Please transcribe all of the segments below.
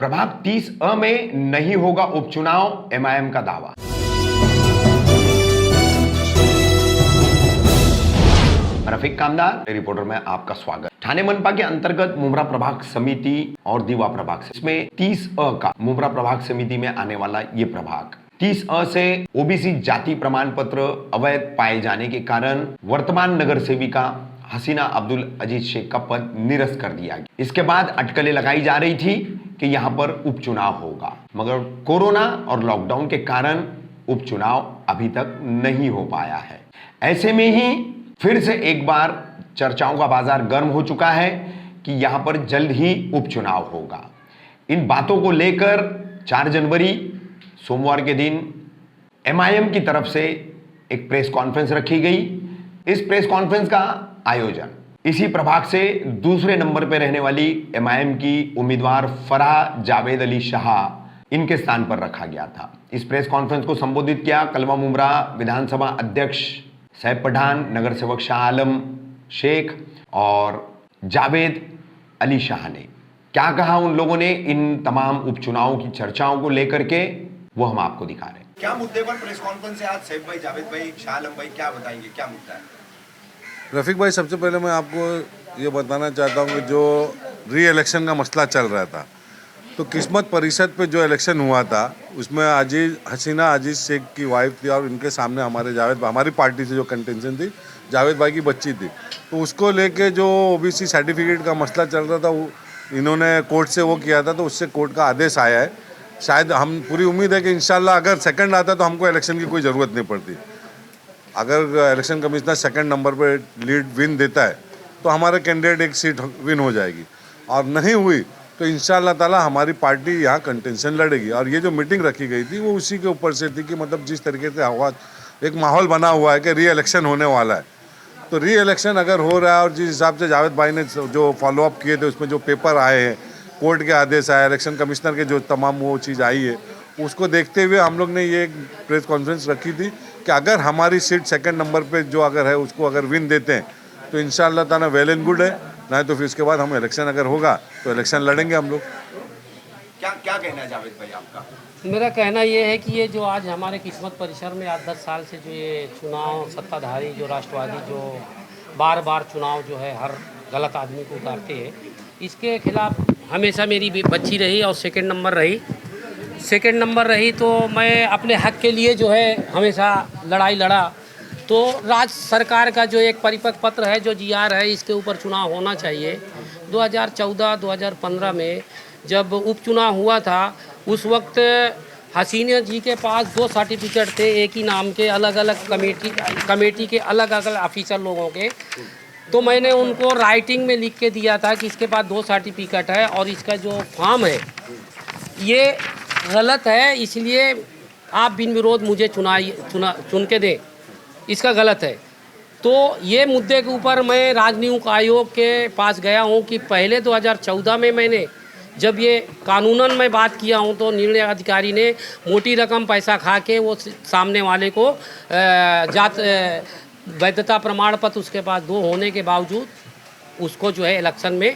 प्रभाग 30A में नहीं होगा उपचुनाव, एमआईएम का दावा। रफीक कामदार रिपोर्टर में आपका स्वागत। ठाणे मनपा के अंतर्गत मुमरा प्रभाग समिति और दीवा प्रभाग इसमें 30A का मुमरा प्रभाग समिति में आने वाला ये प्रभाग 30A से ओबीसी जाति प्रमाण पत्र अवैध पाए जाने के कारण वर्तमान नगर सेविका हसीना अब्दुल अजीज शेख का पद निरस्त कर दिया गया। इसके बाद अटकलें लगाई जा रही थी कि यहां पर उपचुनाव होगा, मगर कोरोना और लॉकडाउन के कारण उपचुनाव अभी तक नहीं हो पाया है। ऐसे में ही फिर से एक बार चर्चाओं का बाजार गर्म हो चुका है कि यहां पर जल्द ही उपचुनाव होगा। इन बातों को लेकर 4 जनवरी सोमवार के दिन एमआईएम की तरफ से एक प्रेस कॉन्फ्रेंस रखी गई। इस प्रेस कॉन्फ्रेंस का आयोजन इसी प्रभाग से दूसरे नंबर पर रहने वाली एमआईएम की उम्मीदवार फराह जावेद अली शाह इनके स्थान पर रखा गया था। इस प्रेस कॉन्फ्रेंस को संबोधित किया कलवा मुमरा विधानसभा अध्यक्ष सैफ पठान, नगर सेवक शाह आलम शेख और जावेद अली शाह ने। क्या कहा उन लोगों ने इन तमाम उपचुनावों की चर्चाओं को लेकर के, वो हम आपको दिखा रहे हैं। क्या मुद्दे पर प्रेस कॉन्फ्रेंस है आज? सैफ भाई, जावेद भाई, शाह आलम भाई क्या बताएंगे, क्या मुद्दा है? रफीक भाई, सबसे पहले मैं आपको ये बताना चाहता हूँ कि जो री इलेक्शन का मसला चल रहा था, तो किस्मत परिषद पे जो इलेक्शन हुआ था उसमें हसीना अजीज शेख की वाइफ थी और इनके सामने हमारी पार्टी से जो कंटेंशन थी, जावेद भाई की बच्ची थी, तो उसको लेके जो ओबीसी सर्टिफिकेट का मसला चल रहा था वो इन्होंने कोर्ट से वो किया था, तो उससे कोर्ट का आदेश आया है। शायद हम पूरी उम्मीद है कि इंशाल्लाह अगर सेकंड आता तो हमको इलेक्शन की कोई ज़रूरत नहीं पड़ती। अगर इलेक्शन कमिश्नर सेकंड नंबर पे लीड विन देता है तो हमारा कैंडिडेट एक सीट विन हो जाएगी, और नहीं हुई तो इंशाल्लाह ताला हमारी पार्टी यहाँ कंटेंशन लड़ेगी। और ये जो मीटिंग रखी गई थी वो उसी के ऊपर से थी कि मतलब जिस तरीके से हवा एक माहौल बना हुआ है कि री इलेक्शन होने वाला है, तो री इलेक्शन अगर हो रहा है और जिस हिसाब से जावेद भाई ने जो फॉलोअप किए थे उसमें जो पेपर आए हैं, कोर्ट के आदेश आए, इलेक्शन कमिश्नर के जो तमाम वो चीज़ आई है, उसको देखते हुए हम लोग ने ये एक प्रेस कॉन्फ्रेंस रखी थी कि अगर हमारी सीट सेकंड नंबर पे जो अगर है उसको अगर विन देते हैं तो इंशाल्लाह ताला वेल एंड गुड है, नहीं तो फिर इसके बाद हम इलेक्शन अगर होगा तो इलेक्शन लड़ेंगे हम लोग। क्या क्या कहना है जावेद भाई आपका? मेरा कहना ये है कि ये जो आज हमारे किस्मत परिसर में आज 10 साल से जो ये चुनाव सत्ताधारी जो राष्ट्रवादी जो बार बार चुनाव जो है हर गलत आदमी को उतारते हैं, इसके खिलाफ हमेशा मेरी बच्ची रही और सेकंड नंबर रही तो मैं अपने हक के लिए जो है हमेशा लड़ाई लड़ा। तो राज्य सरकार का जो एक परिपक्व पत्र है जो जीआर है, इसके ऊपर चुनाव होना चाहिए। 2014-2015 में जब उपचुनाव हुआ था उस वक्त हसीना जी के पास 2 सर्टिफिकेट थे, एक ही नाम के, अलग अलग कमेटी के अलग अलग ऑफिसर लोगों के। तो मैंने उनको राइटिंग में लिख के दिया था कि इसके पास 2 सर्टिफिकेट है और इसका जो फॉर्म है ये गलत है, इसलिए आप बिन विरोध मुझे चुन के दें, इसका गलत है। तो ये मुद्दे के ऊपर मैं राजनीतिक आयोग के पास गया हूँ कि पहले 2014 में मैंने जब ये कानूनन में बात किया हूँ तो निर्णय अधिकारी ने मोटी रकम पैसा खा के वो सामने वाले को वैधता प्रमाण पत्र उसके पास 2 होने के बावजूद उसको जो है इलेक्शन में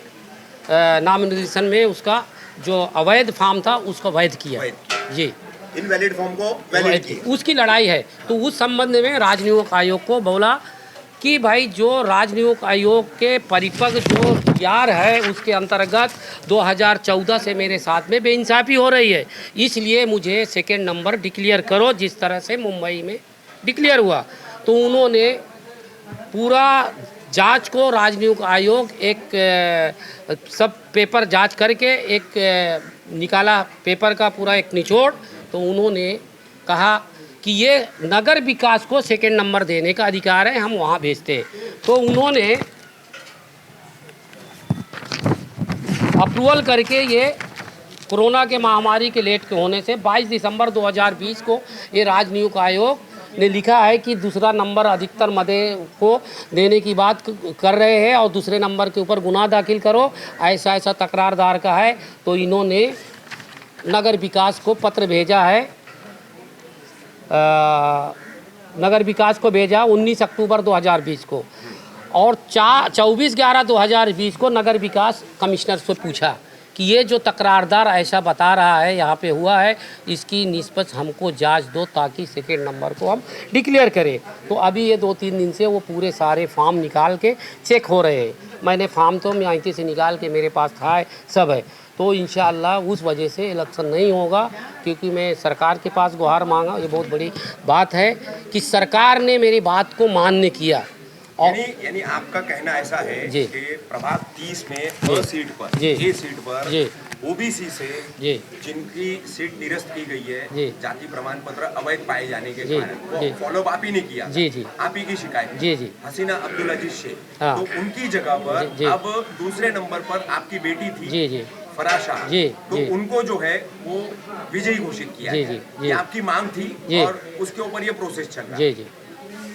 नामनिर्देशन में उसका जो अवैध फॉर्म था उसको वैध किया जी, इनवैलिड फॉर्म को वैलिड किया। उसकी लड़ाई है। तो उस संबंध में राजनीतिक आयोग को बोला कि भाई जो राजनीतिक आयोग के परिपक्व जो जीआर है उसके अंतर्गत 2014 से मेरे साथ में बेइंसाफ़ी हो रही है, इसलिए मुझे सेकंड नंबर डिक्लेयर करो जिस तरह से मुंबई में डिक्लेयर हुआ। तो उन्होंने पूरा जांच को राजनीतिक आयोग एक सब पेपर जांच करके एक निकाला पेपर का पूरा एक निचोड़। तो उन्होंने कहा कि ये नगर विकास को सेकंड नंबर देने का अधिकार है, हम वहाँ भेजते हैं। तो उन्होंने अप्रूवल करके ये कोरोना के महामारी के लेट के होने से 22 दिसंबर 2020 को ये राजनीतिक आयोग ने लिखा है कि दूसरा नंबर अधिकतर मदे को देने की बात कर रहे हैं और दूसरे नंबर के ऊपर गुनाह दाखिल करो, ऐसा तकरारदार का है। तो इन्होंने नगर विकास को पत्र भेजा है, नगर विकास को भेजा 19 अक्टूबर 2020 को, और 24/11/2020 को नगर विकास कमिश्नर से पूछा कि ये जो तकरारदार ऐसा बता रहा है यहाँ पे हुआ है, इसकी निस्बत हमको जांच दो ताकि सेकेंड नंबर को हम डिक्लेयर करें। तो अभी ये 2-3 दिन से वो पूरे सारे फॉर्म निकाल के चेक हो रहे हैं। मैंने फॉर्म तो यहाँ से निकाल के मेरे पास था है, सब है। तो इंशाअल्लाह उस वजह से इलेक्शन नहीं होगा, क्योंकि मैं सरकार के पास गुहार मांगा। ये बहुत बड़ी बात है कि सरकार ने मेरी बात को मान्य किया। यानी आपका कहना ऐसा है जी। कि प्रभाग 30 में ए सीट पर जी। ए सीट पर जी। ओबीसी से जी। जिनकी सीट निरस्त की गई जी। है जाति प्रमाण पत्र अवैध पाए जाने के जी। कारण जी। वो फॉलो अप ही नहीं किया। जी, जी। आप ही की शिकायत जी, जी। हसीना अब्दुल अजीज शेख, हाँ। तो उनकी जगह पर जी। अब दूसरे नंबर पर आपकी बेटी थी जी, जी। फराशा, जी। तो जी। उनको जो है वो विजयी घोषित किया जी। है। जी। जी। ये आपकी मांग थी जी। और उसके ऊपर ये प्रोसेस चल रहा है। जी, जी।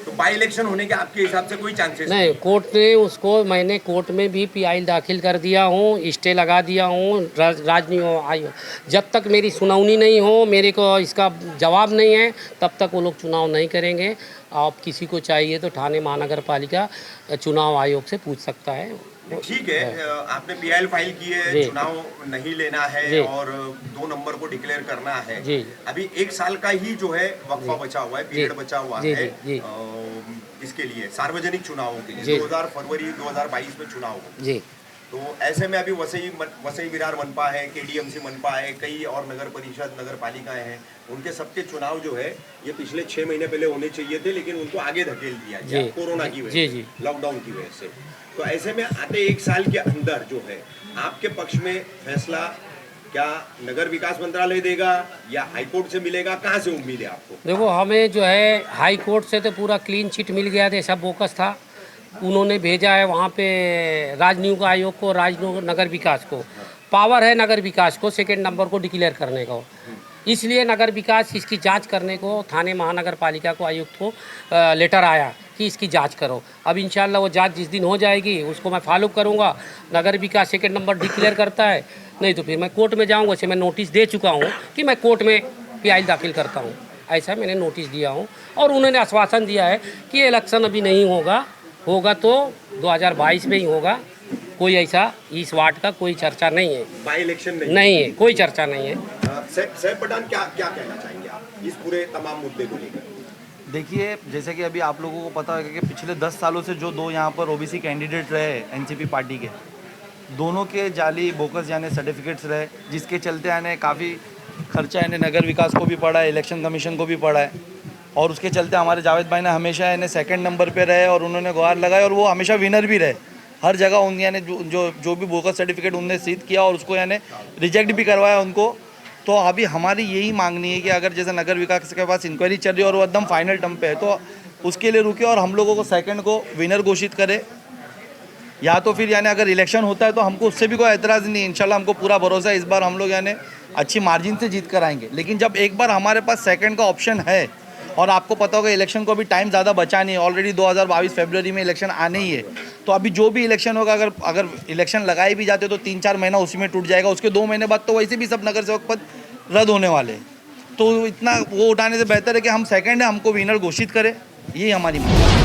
तो बाई इलेक्शन होने के आपके हिसाब से कोई चांसेस नहीं, कोर्ट ने उसको, मैंने कोर्ट में भी PI दाखिल कर दिया हूँ, स्टे लगा दिया हूँ। आयोग जब तक मेरी सुनवाई नहीं हो, मेरे को इसका जवाब नहीं है, तब तक वो लोग चुनाव नहीं करेंगे। आप किसी को चाहिए तो ठाणे महानगर पालिका चुनाव आयोग से पूछ सकता है। ठीक है, आपने PIL फाइल की है, जी। चुनाव नहीं लेना जी। है और 2 नंबर को डिक्लेयर करना है। जी। अभी 1 साल का ही जो है वक्फा बचा हुआ है, पीरियड बचा हुआ जी। है जी। इसके लिए सार्वजनिक चुनावों के लिए जी। 2000 फरवरी 2022 में चुनाव हो। जी। तो ऐसे में अभी वसई विरार मनपा है, KDMC मनपा है, कई और नगर परिषद नगर पालिकाएं हैं, उनके सबके चुनाव जो है ये पिछले 6 महीने पहले होने चाहिए थे, लेकिन उनको आगे धकेल दिया गया जी। कोरोना की जी। वजह जी। से, लॉकडाउन की वजह से। तो ऐसे में आते 1 साल के अंदर जो है आपके पक्ष में फैसला क्या नगर विकास मंत्रालय देगा या हाईकोर्ट से मिलेगा? कहाँ से उम्मीद है आपको? देखो, हमें जो है हाई कोर्ट से तो पूरा क्लीन चिट मिल गया था, ऐसा बोकस था। उन्होंने भेजा है वहाँ पे राजनियोग आयोग को, नगर विकास को पावर है, नगर विकास को सेकेंड नंबर को डिक्लेयर करने का। इसलिए नगर विकास इसकी जांच करने को ठाणे महानगर पालिका को, आयुक्त को लेटर आया कि इसकी जांच करो। अब इंशाल्लाह वो जांच जिस दिन हो जाएगी उसको मैं फॉलो करूँगा। नगर विकास सेकेंड नंबर डिक्लेयर करता है, नहीं तो फिर मैं कोर्ट में जाऊँगा। वैसे मैं नोटिस दे चुका हूँ कि मैं कोर्ट में PI दाखिल करता हूँ, ऐसा मैंने नोटिस दिया हूँ। और उन्होंने आश्वासन दिया है कि इलेक्शन अभी नहीं होगा तो 2022 में ही होगा। कोई ऐसा इस वार्ड का कोई चर्चा नहीं है, बाई इलेक्शन नहीं है, कोई चर्चा नहीं है। सैफ पठान क्या कहना चाहेंगे आप इस पूरे तमाम मुद्दे को लेकर? देखिए, जैसे कि अभी आप लोगों को पता होगा कि पिछले 10 सालों से जो 2 यहाँ पर OBC कैंडिडेट रहे NCP पार्टी के, दोनों के जाली बोकस यानी सर्टिफिकेट्स रहे, जिसके चलते यानी काफ़ी खर्चा यानी नगर विकास को भी पड़ा है, इलेक्शन कमीशन को भी पड़ा है। और उसके चलते हमारे जावेद भाई ने हमेशा यानी सेकंड नंबर पे रहे और उन्होंने गुहार लगाई और वो हमेशा विनर भी रहे। हर जगह उन यानी जो भी बोकस सर्टिफिकेट उनने सिद्ध किया और उसको यानी रिजेक्ट भी करवाया उनको। तो अभी हमारी यही मांगनी है कि अगर जैसे नगर विकास के पास इंक्वायरी चल रही है और वो एकदम फाइनल टर्म पे है, तो उसके लिए रुके और हम लोगों को सेकंड को विनर घोषित करे। या तो फिर यानी अगर इलेक्शन होता है तो हमको उससे भी कोई एतराज़ नहीं। इंशाल्लाह हमको पूरा भरोसा है इस बार हम लोग यानी अच्छी मार्जिन से जीत कर आएंगे। लेकिन जब एक बार हमारे पास सेकंड का ऑप्शन है और आपको पता होगा इलेक्शन को अभी टाइम ज़्यादा बचा नहीं है, ऑलरेडी 2022 फरवरी में इलेक्शन आने ही है। तो अभी जो भी इलेक्शन होगा, अगर इलेक्शन लगाए भी जाते तो 3-4 महीना उसी में टूट जाएगा। उसके 2 महीने बाद तो वैसे भी सब नगर सेवक पद रद्द होने वाले हैं। तो इतना वो उठाने से बेहतर है कि हम सेकंड है, हमको विनर घोषित करें, यही हमारी मांग है।